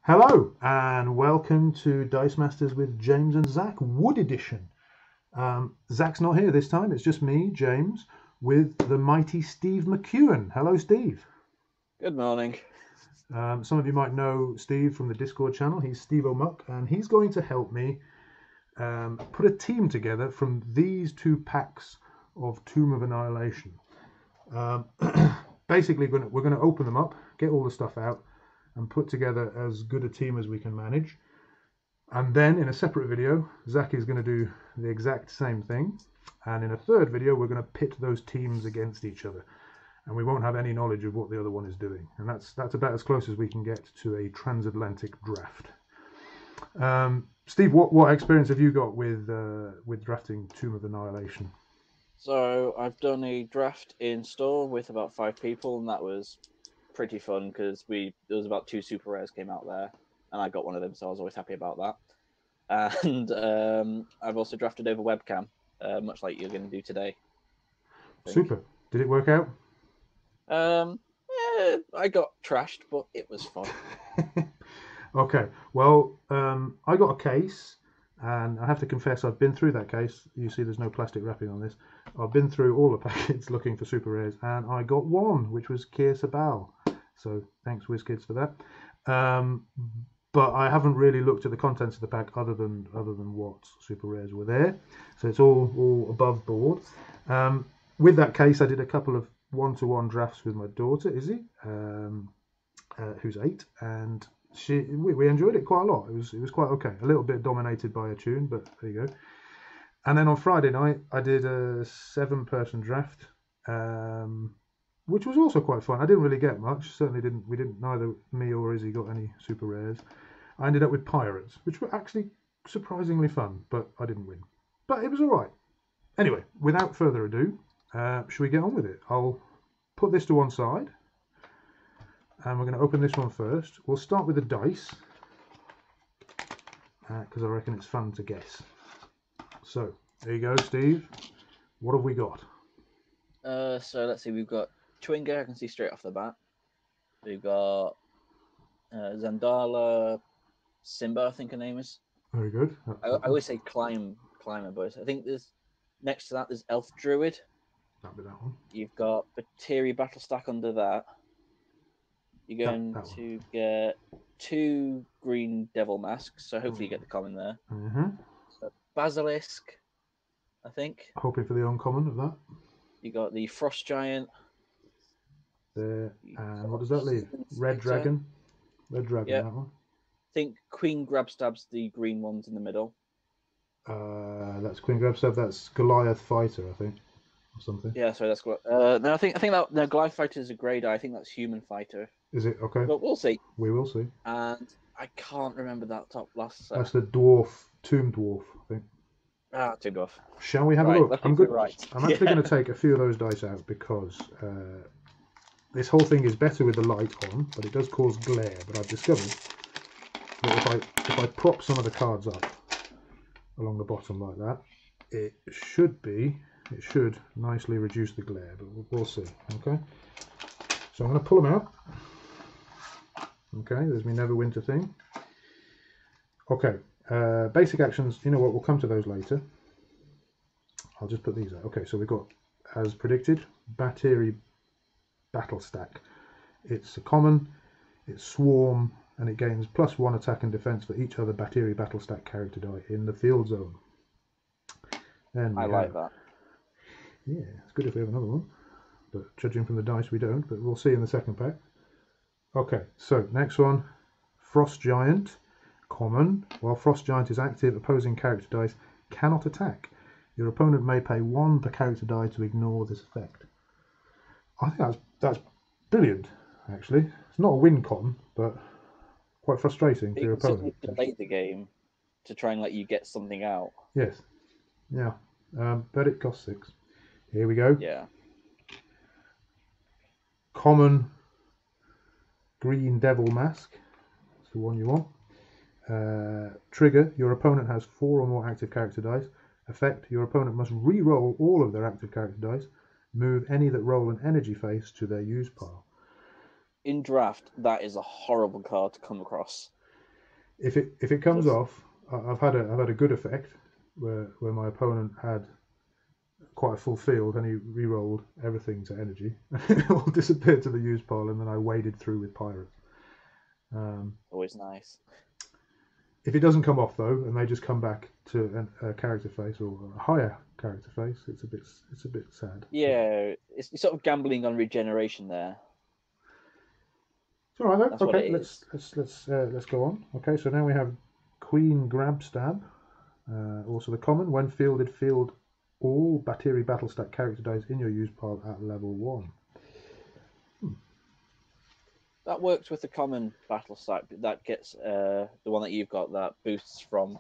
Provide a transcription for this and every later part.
Hello and welcome to Dice Masters with James and Zack Wood Edition. Zack's not here this time, it's just me, James, with the mighty Steve McEwan. Hello, Steve. Good morning. Some of you might know Steve from the Discord channel. He's Stevomuck, and he's going to help me put a team together from these two packs of Tomb of Annihilation. Basically, we're going to open them up, get all the stuff out, and put together as good a team as we can manage. And then in a separate video, Zack is going to do the exact same thing. And in a third video, we're going to pit those teams against each other. And we won't have any knowledge of what the other one is doing. And that's about as close as we can get to a transatlantic draft. Steve, what experience have you got with drafting Tomb of Annihilation? So I've done a draft in store with about 5 people, and that was pretty fun because there was about 2 super rares came out there, and I got one of them, so I was always happy about that. And I've also drafted over webcam, much like you're going to do today. Super. Did it work out? Yeah, I got trashed, but it was fun. Okay. Well, I got a case, and I have to confess I've been through that case. You see there's no plastic wrapping on this. I've been through all the packets looking for super rares, and I got one, which was Kier Sabal. So thanks, WizKids, for that. But I haven't really looked at the contents of the pack other than what super rares were there. So it's all above board. With that case, I did a couple of one-to-one drafts with my daughter, Izzy, who's 8, and we enjoyed it quite a lot. It was quite okay. A little bit dominated by a tune, but there you go. And then on Friday night, I did a 7-person draft, which was also quite fun. I didn't really get much. Certainly didn't. Neither me or Izzy got any super rares. I ended up with pirates, which were actually surprisingly fun, but I didn't win. But it was all right. Anyway, without further ado, should we get on with it? I'll put this to one side, and we're going to open this one first. We'll start with the dice, because I reckon it's fun to guess. So, there you go, Steve. What have we got? So let's see, we've got Chewinga, I can see straight off the bat. We've got Zandala, Simba, I think her name is. Very good. I always say climber, but I think there's next to that there's Elf Druid. That'll be that one. You've got Bateri Battle Stack under that. You're going to get 2 green Devil Masks, so hopefully you get the common there. Mm-hmm. So Basilisk, I think. Hoping for the uncommon of that. You got the Frost Giant. There, and what does that leave? Red Dragon. Red Dragon, yep. that one. I think Queen Grabstab's the green ones in the middle. That's Queen Grabstab. That's Goliath Fighter, I think, or something. Yeah, sorry, that's no. I think that Goliath Fighter is a grey die. I think that's Human Fighter. Is it? Okay. But we'll see. We will see. And I can't remember that last set. That's the Tomb Dwarf, I think. Tomb Dwarf. Shall we have a look? I'm good. Right. I'm actually going to take a few of those dice out because this whole thing is better with the light on, but it does cause glare. But I've discovered that if I prop some of the cards up along the bottom like that, it should nicely reduce the glare, but we'll see. Okay, so I'm going to pull them out. Okay, there's my Neverwinter thing. Okay, basic actions, you know what, we'll come to those later. I'll just put these out. Okay, so we've got, as predicted, Bateri Battle Stack. It's a common, it's Swarm, and it gains +1 attack and defense for each other Bateri Battle Stack character die in the field zone. Then I like that. Yeah, it's good if we have another one, but judging from the dice we don't, but we'll see in the second pack. Okay, so next one, Frost Giant, common. While Frost Giant is active, opposing character dice cannot attack. Your opponent may pay 1 per character die to ignore this effect. I think that's brilliant, actually. It's not a win con, but quite frustrating for your opponent. You delay the game to try and let you get something out. Yes. Yeah. But it costs 6. Here we go. Yeah. Common Green Devil Mask. That's the one you want. Trigger, your opponent has 4 or more active character dice. Effect, your opponent must re-roll all of their active character dice. Move any that roll an energy face to their use pile. In draft, that is a horrible card to come across. If it comes Just- off, I've had a good effect where my opponent had quite a full field and he re-rolled everything to energy. It all disappeared to the use pile, and then I waded through with pirates. Always nice. If it doesn't come off though, and they just come back to a character face or a higher character face, it's a bit sad. Yeah, it's sort of gambling on regeneration there. It's all right though. That's what Okay, it is. let's go on. Okay, so now we have Queen Grabstab. Also the common. When fielded, field all Battery battle stack character dice in your use pile at level 1. That works with the common battle stack. That gets the one that you've got that boosts from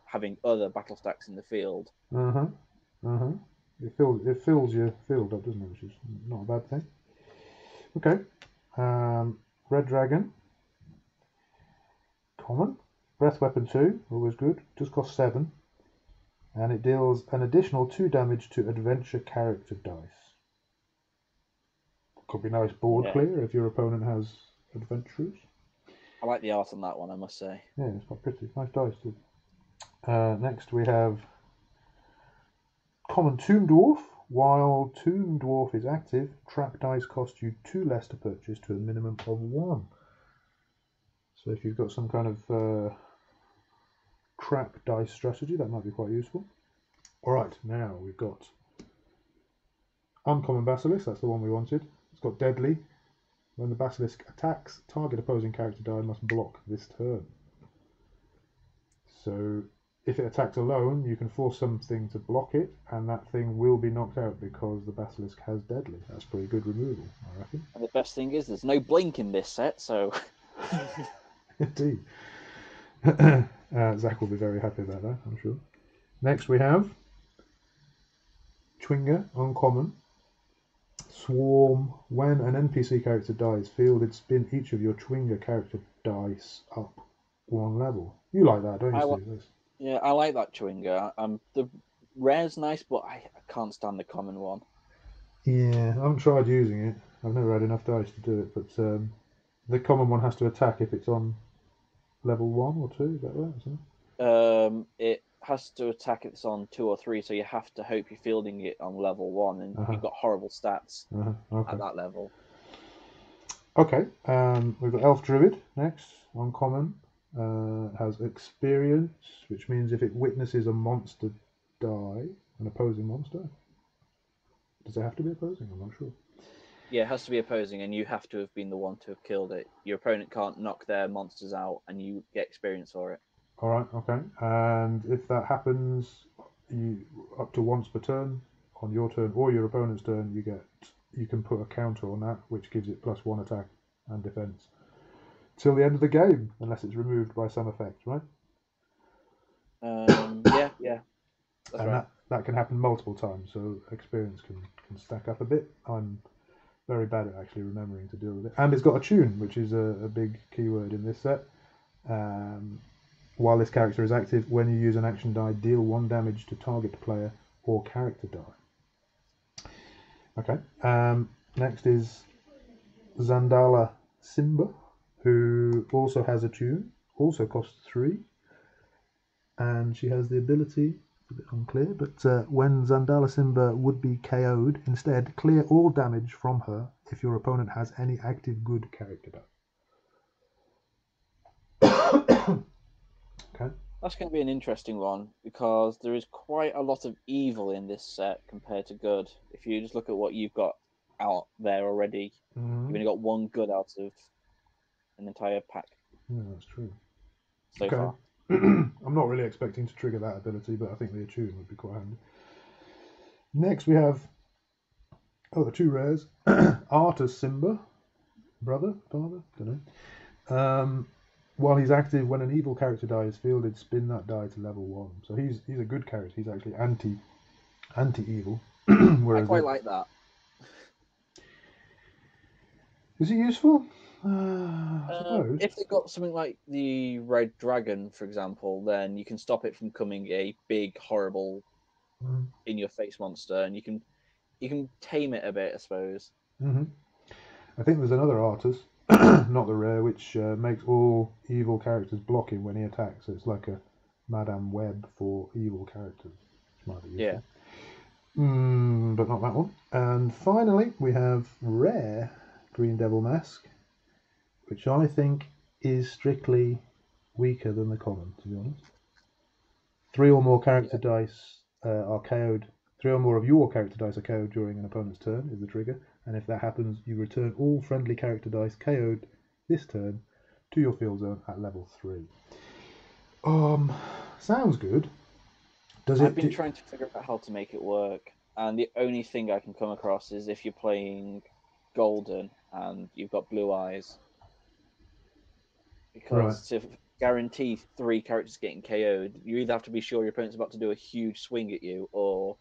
having other battle stacks in the field. It fills your field up, doesn't it? Which is not a bad thing. Okay. Red Dragon. Common. Breath Weapon 2, always good. Just costs 7. And it deals an additional 2 damage to adventure character dice. Could be nice board clear if your opponent has adventurers. I like the art on that one, I must say. Yeah, it's quite pretty. Nice dice too. Next we have Common Tomb Dwarf. While Tomb Dwarf is active, trap dice cost you 2 less to purchase to a minimum of 1. So if you've got some kind of trap dice strategy, that might be quite useful. Alright, now we've got Uncommon Basilisk, that's the one we wanted. It's got Deadly. When the Basilisk attacks, target opposing character die must block this turn. So if it attacks alone, you can force something to block it, and that thing will be knocked out because the Basilisk has Deadly. That's pretty good removal, I reckon. And the best thing is there's no blink in this set, so... Indeed. Zack will be very happy about that, I'm sure. Next we have Chwinger, Uncommon. Swarm. When an NPC character dies, fielded, spin each of your Chwinger character dice up 1 level. You like that, don't you, Steve? Yeah, I like that Chwinger. The rare's nice, but I can't stand the common one. Yeah, I haven't tried using it. I've never had enough dice to do it, but the common one has to attack if it's on level 1 or 2, is that right? Isn't it? It has to attack if it's on 2 or 3, so you have to hope you're fielding it on level 1, and you've got horrible stats okay. at that level. Okay, we've got Elf Druid next, Uncommon. Has experience, which means if it witnesses a monster die, an opposing monster. Does it have to be opposing? I'm not sure. Yeah, it has to be opposing, and you have to have been the one to have killed it. Your opponent can't knock their monsters out, and you get experience for it. All right, okay. And if that happens, you up to once per turn, on your turn or your opponent's turn, you can put a counter on that, which gives it +1 attack and defense till the end of the game, unless it's removed by some effect, right? Yeah. That's right. That can happen multiple times, so experience can stack up a bit. I'm very bad at actually remembering to deal with it. And it's got a tune, which is a big keyword in this set. While this character is active, when you use an action die, deal 1 damage to target player or character die. Okay. Next is Zandala Simba, who also has a tune, also costs 3. And she has the ability, it's a bit unclear, but when Zandala Simba would be KO'd, instead clear all damage from her if your opponent has any active good character die. Okay. That's going to be an interesting one, because there is quite a lot of evil in this set compared to good. If you just look at what you've got out there already, you've only got 1 good out of an entire pack. Yeah, that's true. So far. I'm not really expecting to trigger that ability, but I think the attune would be quite handy. Next we have the 2 rares. Artus Simba, brother, father, don't know. While he's active, when an evil character die is fielded, spin that die to level 1. So he's a good character. He's actually anti-evil. I quite like that. Is he useful? I suppose. If they got something like the Red Dragon, for example, then you can stop it from becoming a big, horrible, in-your-face monster, and you can tame it a bit, I suppose. I think there's another Artus not the rare, which makes all evil characters blocking when he attacks. So it's like a Madame Web for evil characters, which might be useful. But not that one. And finally, we have rare Green Devil Mask, which I think is strictly weaker than the common, to be honest. 3 or more character dice are KO'd. 3 or more of your character dice are KO'd during an opponent's turn is the trigger, and if that happens, you return all friendly character dice KO'd this turn to your field zone at level 3. Sounds good. I've been trying to figure out how to make it work, and the only thing I can come across is if you're playing Golden and you've got blue eyes, because to guarantee 3 characters getting KO'd, you either have to be sure your opponent's about to do a huge swing at you, or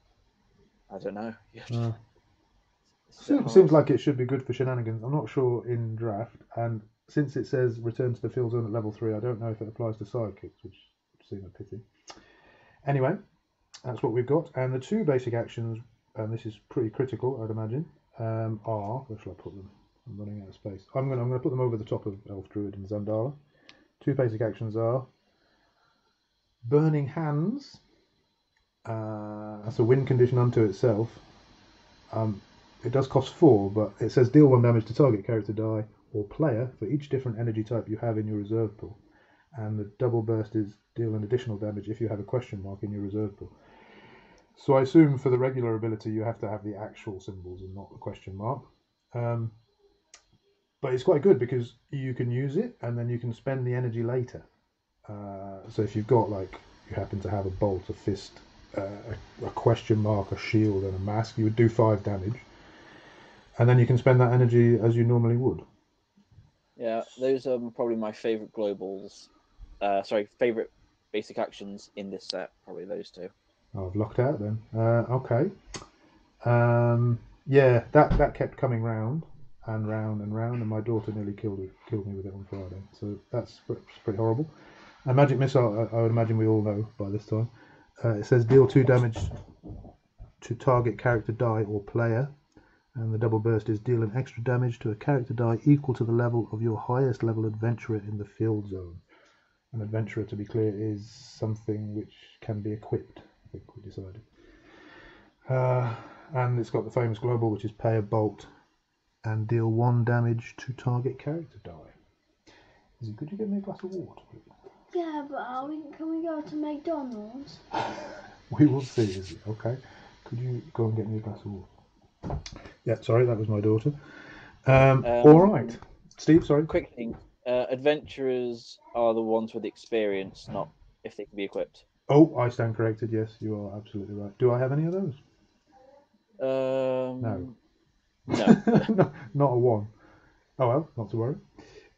I don't know. Seems like it should be good for shenanigans. I'm not sure in draft, and since it says return to the field zone at level 3, I don't know if it applies to sidekicks, which seems a pity. Anyway, that's what we've got, and the 2 basic actions, and this is pretty critical, I'd imagine, are, where shall I put them? I'm running out of space. I'm going to put them over the top of Elf Druid and Zandala. 2 basic actions are Burning Hands. That's a win condition unto itself. It does cost 4, but it says deal 1 damage to target character die or player for each different energy type you have in your reserve pool. And the double burst is deal an additional damage if you have a question mark in your reserve pool. So I assume for the regular ability you have to have the actual symbols and not the question mark. But it's quite good because you can use it and then you can spend the energy later. So if you've got, like, you happen to have a bolt, a fist, a question mark, a shield and a mask, you would do 5 damage. And then you can spend that energy as you normally would. Yeah, those are probably my favourite globals. Favourite basic actions in this set. Probably those 2. Oh, I've locked out then. Okay. Yeah, that kept coming round and round and round, and my daughter nearly killed me with it on Friday. So that's pretty horrible. And Magic Missile, I would imagine we all know by this time. It says deal 2 damage to target character die or player. And the double burst is deal an extra damage to a character die equal to the level of your highest level adventurer in the field zone. An adventurer, to be clear, is something which can be equipped, I think we decided. And it's got the famous global, which is pay a bolt and deal 1 damage to target character die. Izzy, could you get me a glass of water, please? Yeah, but can we go to McDonald's? We will see, Izzy, okay? Could you go and get me a glass of water? Yeah, sorry, that was my daughter. All right. Steve, sorry. Quick thing. Adventurers are the ones with experience, not if they can be equipped. Oh, I stand corrected. Yes, you are absolutely right. Do I have any of those? No. No, not a 1. Oh well, not to worry.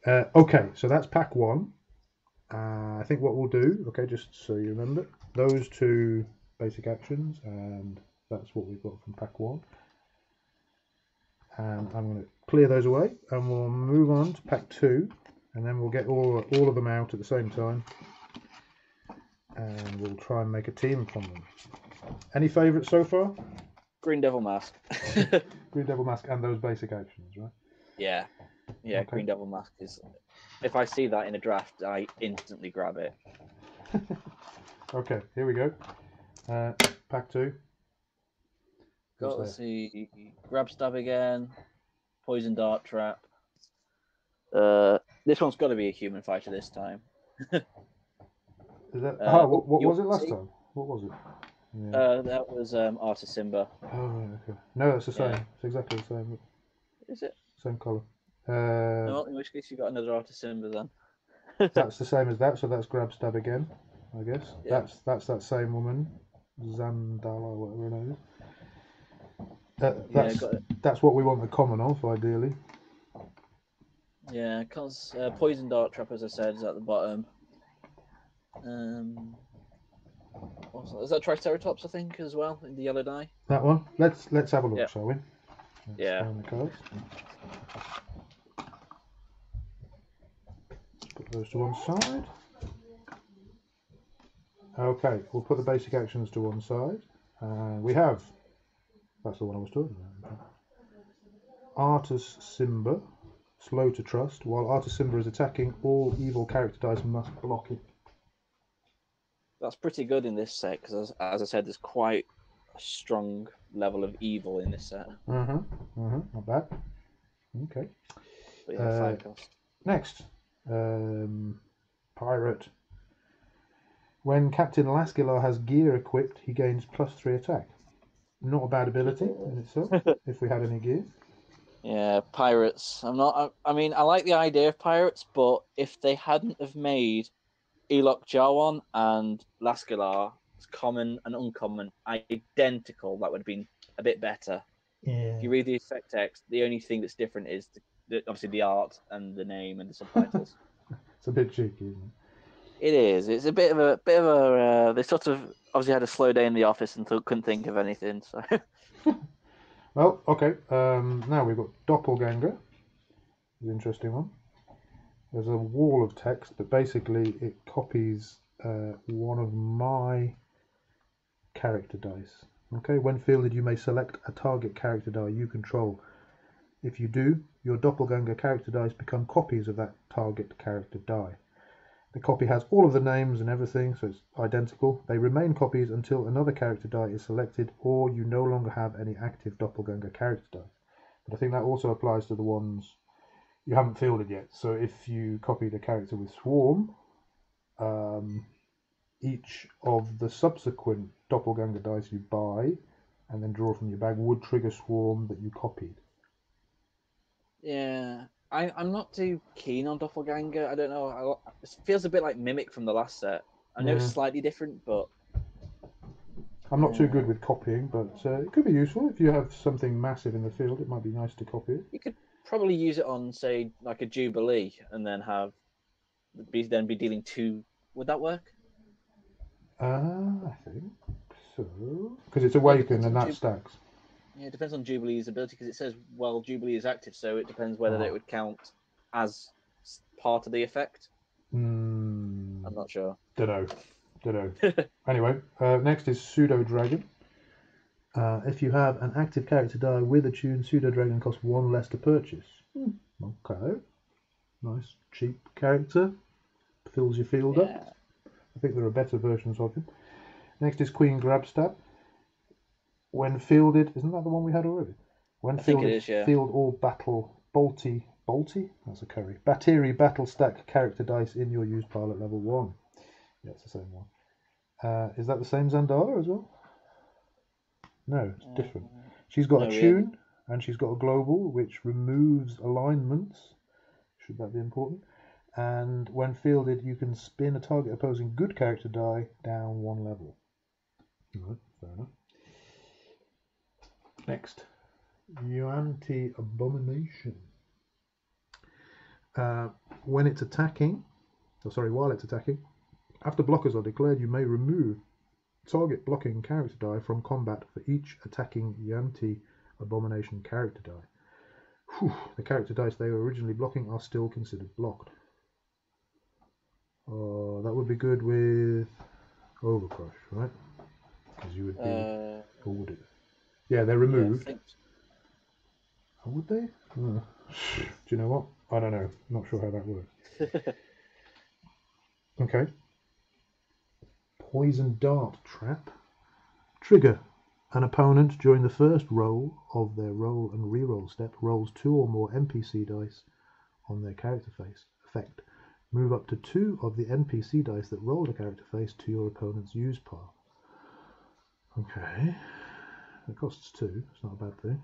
Okay, so that's pack 1. I think what we'll do, okay, just so you remember, those 2 basic actions, and that's what we've got from pack 1. And I'm going to clear those away, and we'll move on to pack 2, and then we'll get all of them out at the same time, and we'll try and make a team from them. Any favourites so far? Green Devil Mask. Green Devil Mask and those basic actions, right? Yeah. Okay. Green Devil Mask is... If I see that in a draft, I instantly grab it. Okay, here we go. Pack 2. Let's see. Grab Stab again. Poison Dart Trap. This one's got to be a human fighter this time. Is that? What was it last time? What was it? Yeah. That was Artis Simba. Oh, okay. No, it's the same. Yeah. It's exactly the same. Is it? Same colour. No, in which case you got another Artis Simba then. That's the same as that, so that's Grab Stab again, I guess. Yeah. That's that same woman, Zandala, whatever her name is. That's what we want the common of, ideally. Yeah, because Poison Dart Trap, as I said, is at the bottom. Is that Triceratops, I think, as well, in the yellow die? That one? Let's have a look, shall we? Let's find the cards. Put those to one side. Okay, we'll put the basic actions to one side. We have... That's the one I was talking about. Artis Simba, slow to trust. While Artisimba is attacking, all evil character dice must block it. That's pretty good in this set because, as I said, there's quite a strong level of evil in this set. Not bad. Okay. But yeah, 5 cost. Next, pirate. When Captain Lascilar has gear equipped, he gains +3 attack. Not a bad ability in itself, if we had any gear. Yeah, pirates. I mean, I like the idea of pirates, but if they hadn't have made Elok Jarwan and Lascalar common and uncommon identical, that would have been a bit better. Yeah. If you read the effect text, the only thing that's different is obviously the art and the name and the subtitles. It's a bit cheeky, isn't it? It is. It's a bit of a. They sort of obviously had a slow day in the office and couldn't think of anything. So. Well, okay. Now we've got Doppelganger. It's an interesting one. There's a wall of text, but basically it copies one of my character dice. Okay, when fielded, you may select a target character die you control. If you do, your Doppelganger character dice become copies of that target character die. The copy has all of the names and everything, so it's identical. They remain copies until another character die is selected, or you no longer have any active Doppelganger character die. But I think that also applies to the ones you haven't fielded yet. So if you copied a character with Swarm, each of the subsequent Doppelganger dice you buy and then draw from your bag would trigger Swarm that you copied. Yeah, I'm not too keen on Doppelganger. I don't know. It feels a bit like Mimic from the last set. I know it's slightly different, but I'm not too good with copying, but it could be useful if you have something massive in the field. It might be nice to copy it. You could probably use it on, say, like a Jubilee, and then be dealing 2. Would that work? I think so. Because it's awakened and that stacks. Yeah, it depends on Jubilee's ability, because it says, well, Jubilee is active, so it depends whether it would count as part of the effect. I'm not sure. Don't know. Anyway, next is Pseudo Dragon. If you have an active character die with a tune, Pseudo Dragon costs 1 less to purchase. Okay. Nice, cheap character. Fills your field up. I think there are better versions of him. Next is Queen Grabstab. When fielded, isn't that the one we had already? When fielded, it is, yeah. Field all battle bolty? That's a curry. Battery battle stack character dice in your use pile at level 1. Yeah, it's the same one. Is that the same Zandala as well? No, it's different. She's got a tune, and she's got a global, which removes alignments. Should that be important? And when fielded, you can spin a target opposing good character die down 1 level. Right, fair enough. Next, Yuan-Ti Abomination. While it's attacking, after blockers are declared, you may remove target blocking character die from combat for each attacking Yuan-Ti Abomination character die. The character dice they were originally blocking are still considered blocked. That would be good with Overcrush, right? Because you would be, or would it? Yeah, they're removed. Yeah, Would they? Do you know what? I don't know. Not sure how that works. Okay. Poison Dart Trap. Trigger. An opponent during the first roll of their roll and reroll step rolls 2 or more NPC dice on their character face. Effect. Move up to 2 of the NPC dice that rolled a character face to your opponent's use pile. Okay. It costs 2. It's not a bad thing.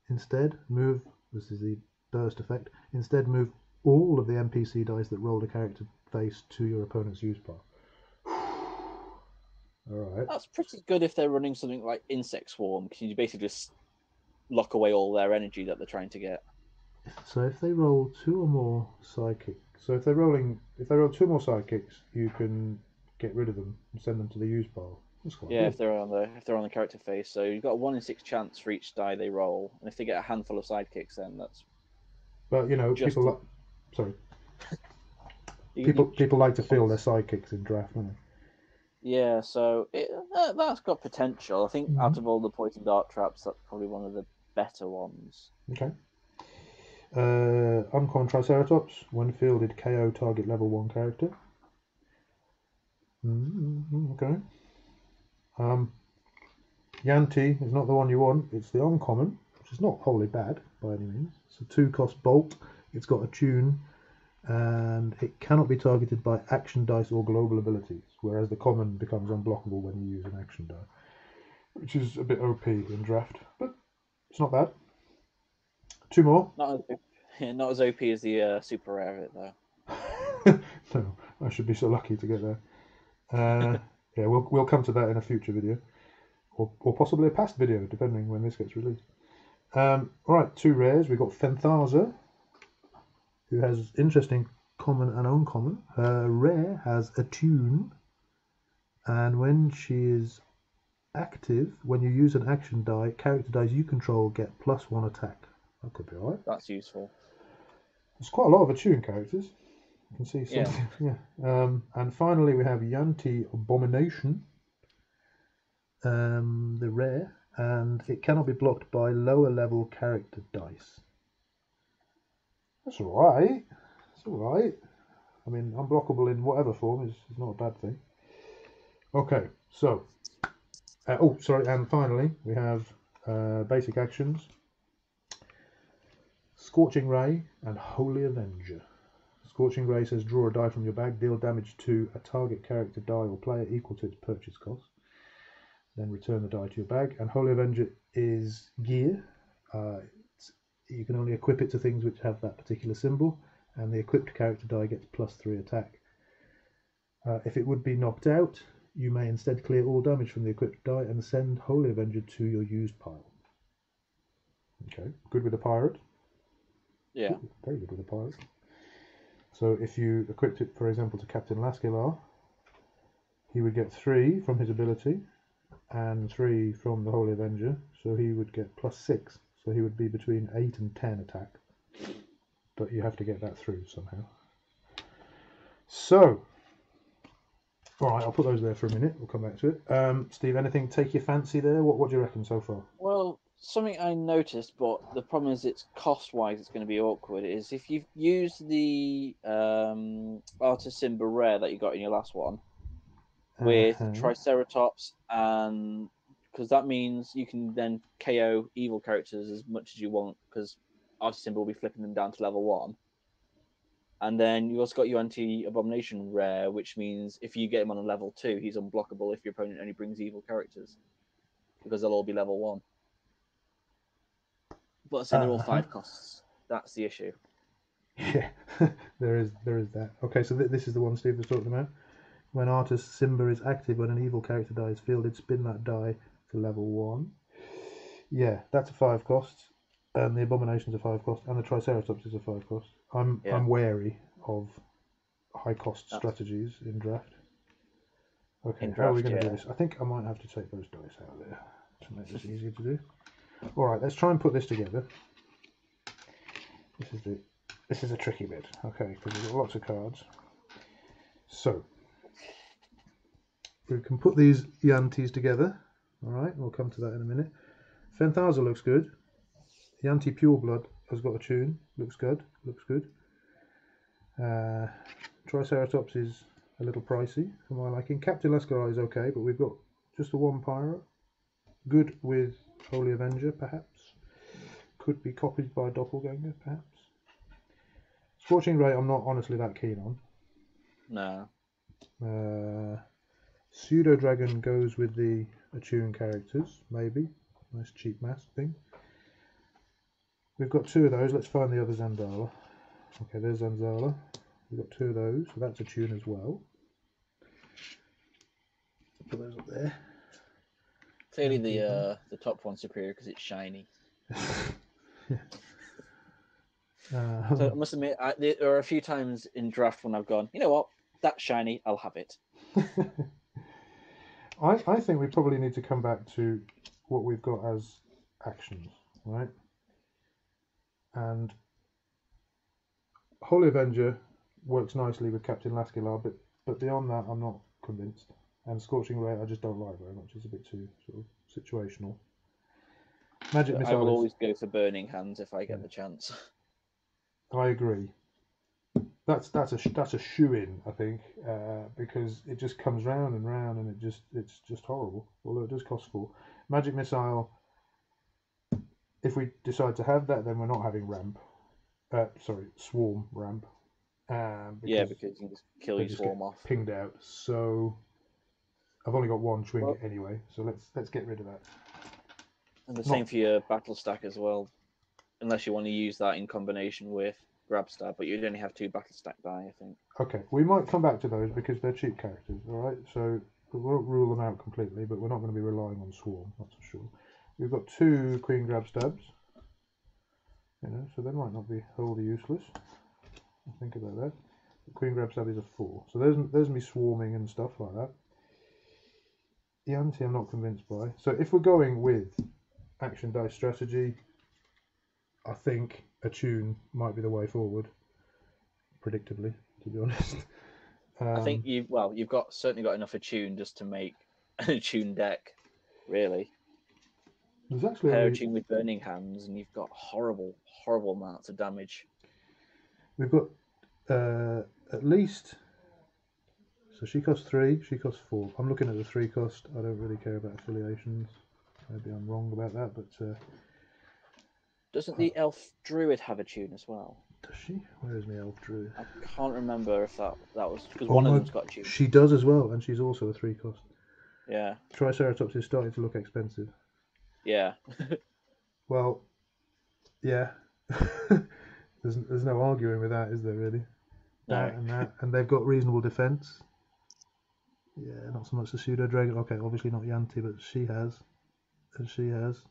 Instead, move. This is the burst effect. Instead, move all of the NPC dice that rolled a character face to your opponent's use pile. Alright. That's pretty good if they're running something like Insect Swarm, because you basically just lock away all their energy that they're trying to get. So if they roll 2 or more psychics, so if they roll 2 more psychics, you can get rid of them and send them to the use pile. That's quite good. If they're on the character face, so you've got a 1 in 6 chance for each die they roll, and if they get a handful of sidekicks, then that's. But people people like to feel their sidekicks in draft, don't they? Yeah, so that's got potential. I think out of all the poison dart traps, that's probably one of the better ones. Okay. Uncommon Triceratops. When fielded, KO target level 1 character. Okay. Yanti is not the one you want. It's the uncommon, which is not wholly bad by any means. It's a 2-cost bolt. It's got a tune, and it cannot be targeted by action dice or global abilities, whereas the common becomes unblockable when you use an action die, which is a bit OP in draft, but it's not bad. 2 more. Not as OP as the super rare of it though. No, I should be so lucky to get there. Yeah, we'll come to that in a future video, or possibly a past video, depending when this gets released. All right, 2 rares. We've got Fenthaza, who has interesting common and uncommon. Her rare has a tune, and when she is active, when you use an action die, character dice you control get +1 attack. That could be alright. That's useful. There's quite a lot of attune characters. You can see something. Yeah. And finally, we have Yanti Abomination, the rare, and it cannot be blocked by lower level character dice. That's alright. It's alright. I mean, unblockable in whatever form is not a bad thing. Okay, so. And finally, we have basic actions. Scorching Ray and Holy Avenger. Scorching Ray says draw a die from your bag, deal damage to a target character die or player equal to its purchase cost. Then return the die to your bag. And Holy Avenger is gear. You can only equip it to things which have that particular symbol, and the equipped character die gets +3 attack. If it would be knocked out, you may instead clear all damage from the equipped die and send Holy Avenger to your used pile. Okay, good with a pirate. Yeah. Ooh, very good with a pirate. So if you equipped it, for example, to Captain Laskelar, he would get 3 from his ability and 3 from the Holy Avenger, so he would get +6. So he would be between 8 and 10 attack. But you have to get that through somehow. So, alright, I'll put those there for a minute. We'll come back to it. Steve, anything take your fancy there? What do you reckon so far? Well, something I noticed, but the problem is it's cost-wise it's going to be awkward, is if you've used the Artis Simba rare that you got in your last one with Triceratops, and because that means you can then KO evil characters as much as you want, because Artis Simba will be flipping them down to level 1. And then you also got your Anti-Abomination rare, which means if you get him on a level 2, he's unblockable if your opponent only brings evil characters, because they'll all be level 1. But say they're all 5 costs. That's the issue. Yeah, there is that. Okay, so this is the one Steve was talking about. When Artis Simba is active, when an evil character die is fielded, spin that die to level 1. Yeah, that's a 5 cost, and the Abomination's a 5 cost, and the Triceratops is a 5 cost. I'm wary of high cost strategies in draft. Okay, how are we going to do this? I think I might have to take those dice out of there to make this easier to do. All right, let's try and put this together. This is a tricky bit, okay, because we've got lots of cards. So we can put these Yantis together. All right, we'll come to that in a minute. Fenthaza looks good. Yanti Pureblood has got a tune. Looks good. Looks good. Triceratops is a little pricey for my liking. Captain Lascarai is okay, but we've got just the one pirate. Good with Holy Avenger, perhaps. Could be copied by Doppelganger, perhaps. Scorching Ray, I'm not honestly that keen on. No. Pseudo Dragon goes with the attune characters, maybe. Nice cheap mask thing. We've got 2 of those. Let's find the other Zanzala. Okay, there's Zanzala. We've got 2 of those, so that's attune as well. Put those up there. Clearly the top one's superior because it's shiny. So I must admit, there are a few times in draft when I've gone, you know what, that's shiny, I'll have it. I think we probably need to come back to what we've got as actions, right? And Holy Avenger works nicely with Captain Laskelar, but beyond that, I'm not convinced. And Scorching Ray, I just don't like very much. It's a bit too sort of situational. Magic Missile. I will always go for Burning Hands if I get the chance. I agree. That's a shoe in, I think, because it just comes round and round, and it's just horrible. Although it does cost 4. Magic missile. If we decide to have that, then we're not having ramp. Sorry, swarm ramp. Yeah, because you can just kill they your just swarm get off. pinged out. So I've only got 1 trinket Well, anyway. So let's get rid of that. and the Not- same for your battle stack as well, unless you want to use that in combination with grab stab, but you'd only have 2 battle stack die, I think. Okay, we might come back to those because they're cheap characters. All right, so we won't rule them out completely, but we're not going to be relying on swarm. That's for sure. We've got 2 queen grab stabs. So they might not be wholly useless. Think about that. The queen grab stab is a 4. So there's me swarming and stuff like that. The ante I'm not convinced by. So if we're going with action dice strategy, I think a tune might be the way forward. Predictably, to be honest. I think you've certainly got enough attune just to make an attune deck, really. There's actually Pair only, attune with burning hands, and you've got horrible amounts of damage. we've got at least. So she costs 3, she costs 4. I'm looking at the 3 cost. I don't really care about affiliations. Maybe I'm wrong about that, but Doesn't the elf druid have attune as well? does she? Where is my elf druid? I can't remember if that was because one of them's got attune. She does as well, and she's also a 3 cost. Yeah. Triceratops is starting to look expensive. Yeah. Well, yeah. there's no arguing with that, is there really? That No. and that, and they've got reasonable defense. Yeah, not so much the pseudo dragon. Okay, obviously not Yanti, but she has, and she has.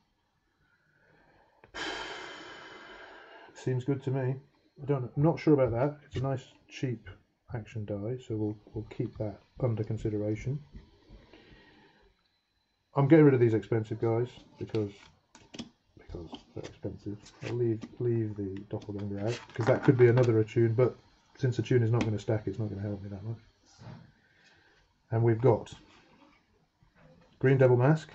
Seems good to me. I'm not sure about that. It's a nice cheap action die, so we'll keep that under consideration. I'm getting rid of these expensive guys because they're expensive. I'll leave the doppelganger out because that could be another attune, but since attune is not going to stack, it's not going to help me that much. And we've got Green Devil Mask.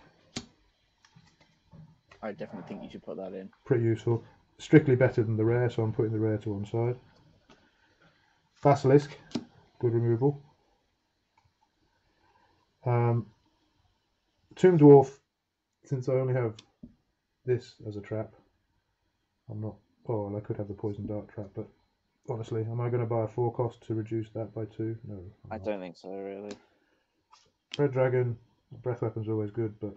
I definitely think you should put that in. Pretty useful. Strictly better than the rare, so I'm putting the rare to one side. Basilisk, good removal. Tomb Dwarf, since I only have this as a trap, I'm not. Oh, well, I could have the poison dart trap, but honestly, am I going to buy a 4 cost to reduce that by 2? No. I don't think so, really. Red Dragon, breath weapon's always good, but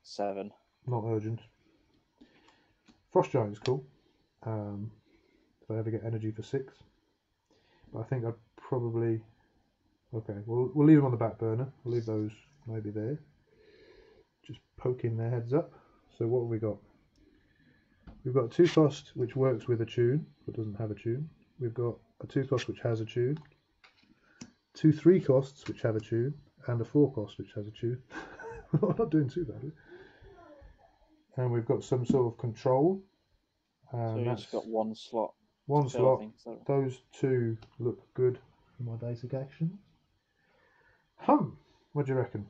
7. not urgent. Frost Giant is cool. If I ever get energy for 6, but I think I'd probably. Okay, we'll leave them on the back burner. We'll leave those maybe there, just poking their heads up. So what have we got? We've got a 2 cost which works with a tune but doesn't have a tune. We've got a 2 cost which has a tune. 2 3 costs which have a tune, and a 4 cost which has a tune. I'm not doing too badly. And we've got some sort of control. So you've just got 1 slot. One to fill, slot. I think, so. Those 2 look good for my basic actions. What do you reckon?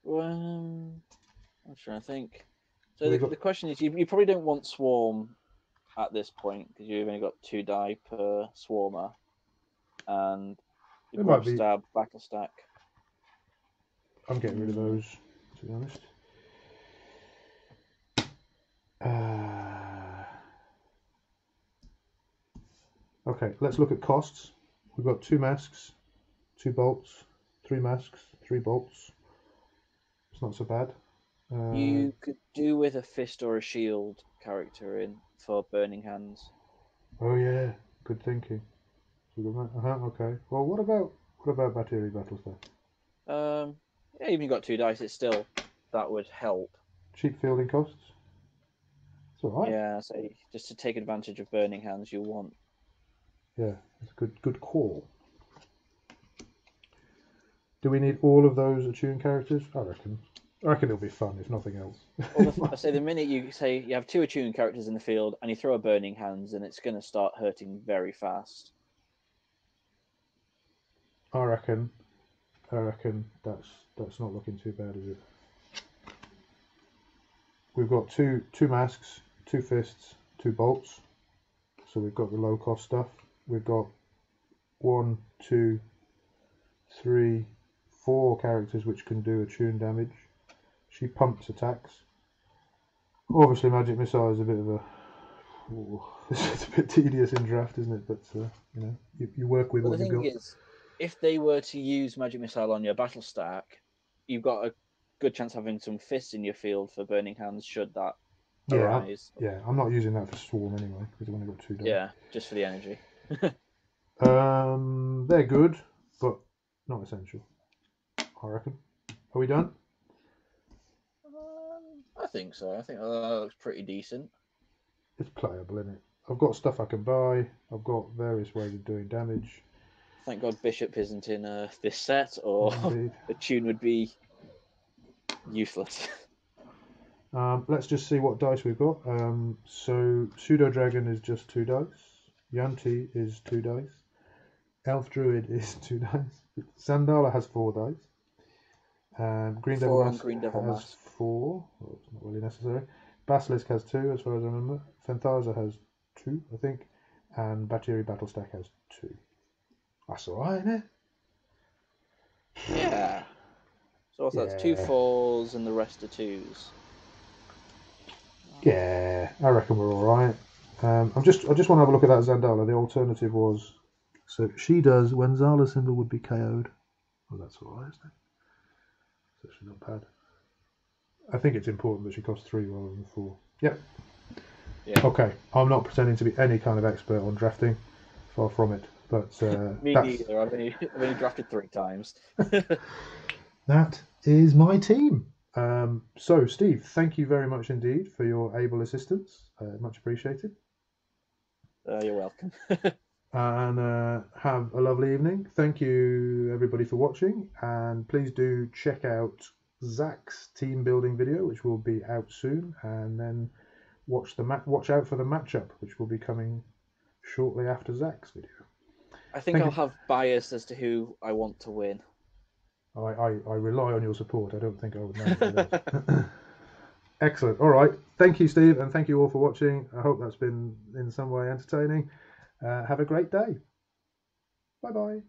Well, I'm trying to think. So Well, the question is, you probably don't want swarm at this point because you've only got 2 die per swarmer, and your grab stab battle stack. I'm getting rid of those, to be honest. Okay, let's look at costs. We've got 2 masks, 2 bolts, 3 masks, 3 bolts. It's not so bad. You could do with a fist or a shield character in for burning hands. Oh yeah, good thinking. Okay. Well, what about Battery Battlestaff? Yeah, even you got 2 dice, it's still that would help. Cheap fielding costs. It's all right. Yeah, so just to take advantage of burning hands, you want. Yeah, it's a good call. Do we need all of those attune characters? I reckon it'll be fun if nothing else. Well, I say the minute you say you have 2 attune characters in the field and you throw a burning hands, and it's going to start hurting very fast. I reckon that's not looking too bad, is it? We've got two masks, 2 fists, 2 bolts. So we've got the low cost stuff. We've got 1, 2, 3, 4 characters which can do attune damage. She pumps attacks. Obviously, Magic Missile is a bit of a... Ooh, it's a bit tedious in draft, isn't it? But, you know, you work with But what the you've thing got. is, if they were to use Magic Missile on your battle stack, you've got a good chance of having some fists in your field for Burning Hands should that arise. Yeah, I'm not using that for Swarm anyway, because I've only got 2 dice. Yeah, just for the energy. They're good, but not essential, I reckon. Are we done? I think so. I think that looks pretty decent. It's playable, isn't it? I've got stuff I can buy. I've got various ways of doing damage. Thank God Bishop isn't in this set, or Indeed. the tune would be useless. Let's just see what dice we've got. So Pseudo Dragon is just 2 dice. Yanti is 2 dice. Elf Druid is 2 dice. Sandala has 4 dice. Green Devil 4 on Mask Green Devil has Mask. 4. Well, it's not really necessary. Basilisk has 2, as far as I remember. Fanthaza has 2, I think. And Batiri Battlestack has 2. That's alright, isn't it? Yeah. So what's that? That's 2 Yeah. 4s and the rest are 2s. Yeah, I reckon we're alright. I just want to have a look at that Zandala. The alternative was... So she does when Zala's symbol would be KO'd. Well, that's alright, isn't it? It's actually not bad. I think it's important that she costs 3 rather than 4. Yep. Yeah. Okay, I'm not pretending to be any kind of expert on drafting. Far from it. But Me neither. I've only drafted 3 times. that is my team. So, Steve, thank you very much indeed for your able assistance. Much appreciated. You're welcome. And have a lovely evening. Thank you, everybody, for watching. And please do check out Zack's team building video, which will be out soon. And then watch out for the matchup, which will be coming shortly after Zack's video. I think I'll have bias as to who I want to win. I rely on your support. I don't think I would know. Excellent. All right. Thank you, Steve, and thank you all for watching. I hope that's been in some way entertaining. Have a great day. Bye-bye.